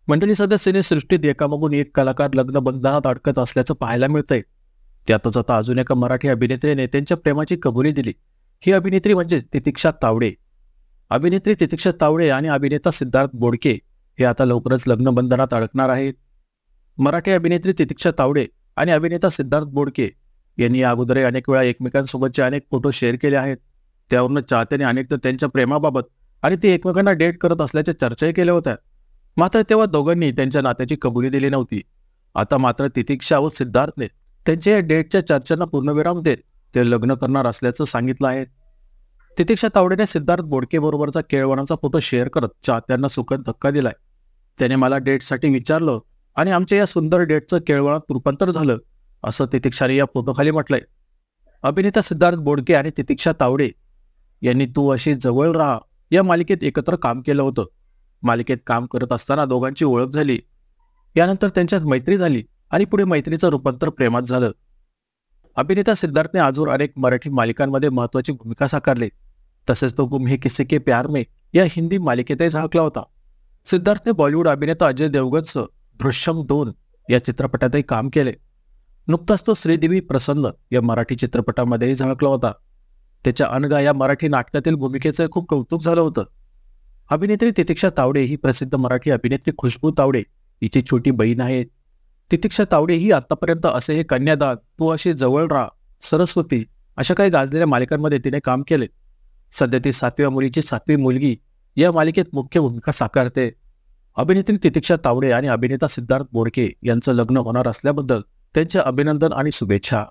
मंडळी, सध्या सिनेसृष्टीत एकामागून एक कलाकार लग्न बंधनात अडकत असल्याचं पाहायला मिळतंय. त्यातच आता अजून एका मराठी अभिनेत्रीने त्यांच्या प्रेमाची कबुली दिली. ही अभिनेत्री म्हणजे तितिक्षा तावडे. अभिनेत्री तितिक्षा तावडे आणि अभिनेता सिद्धार्थ बोडके हे आता लवकरच लग्न बंधनात अडकणार आहेत. मराठी अभिनेत्री तितिक्षा तावडे आणि अभिनेता सिद्धार्थ बोडके यांनी या अगोदर अनेक वेळा एकमेकांसोबतचे अनेक फोटो शेअर केले आहेत. त्यावरून चाहत्याने अनेकदा त्यांच्या प्रेमाबाबत आणि ते एकमेकांना डेट करत असल्याच्या चर्चाही केल्या होत्या. मात्र तेव्हा दोघांनी त्यांच्या नात्याची कबुली दिली नव्हती. आता मात्र तितिक्षा व सिद्धार्थने त्यांच्या या डेटच्या चर्चांना पूर्णविराम देत ते लग्न करणार असल्याचं सांगितलं आहे. तितिक्षा तावडेने सिद्धार्थ बोडके बरोबरचा केळवणाचा फोटो शेअर करत चाहत्यांना सुखद धक्का दिलाय. त्याने मला डेटसाठी विचारलं आणि आमच्या या सुंदर डेटचं केळवणात रूपांतर झालं, असं तितिक्षाने या फोटोखाली म्हटलंय. अभिनेता सिद्धार्थ बोडके आणि तितिक्षा तावडे यांनी तू अशी जवळ राहा या मालिकेत एकत्र काम केलं होतं. मालिकेत काम करत असताना दोघांची ओळख झाली. यानंतर त्यांच्यात मैत्री झाली आणि पुढे मैत्रीचं रूपांतर प्रेमात झालं. अभिनेता सिद्धार्थने आजवर अनेक मराठी मालिकांमध्ये महत्त्वाची भूमिका साकारली. तसेच तो गुम है किसी के प्यार में या हिंदी मालिकेतही झळकला होता. सिद्धार्थने बॉलिवूड अभिनेता अजय देवगणसह दृश्यम 2 या चित्रपटातही काम केले. नुकताच तो श्रीदेवी प्रसन्न या मराठी चित्रपटामध्येही झळकला होता. त्याच्या अनगा या मराठी नाटकातील भूमिकेचं खूप कौतुक झालं होतं. अभिनेत्री तितिक्षा तावडे ही प्रसिद्ध मराठी अभिनेत्री खुशबू तावडे हिची छोटी बहीण आहे. तितिक्षा तावडे ही आतापर्यंत असे हे कन्यादान, तू अशी जवळ राहा, सरस्वती अशा काही गाजलेल्या मालिकांमध्ये तिने काम केले. सध्या ती 7व्या मुलीची 7वी मुलगी या मालिकेत मुख्य भूमिका साकारते. अभिनेत्री तितिक्षा तावडे आणि अभिनेता सिद्धार्थ बोडके यांचं लग्न होणार असल्याबद्दल त्यांचे अभिनंदन आणि शुभेच्छा.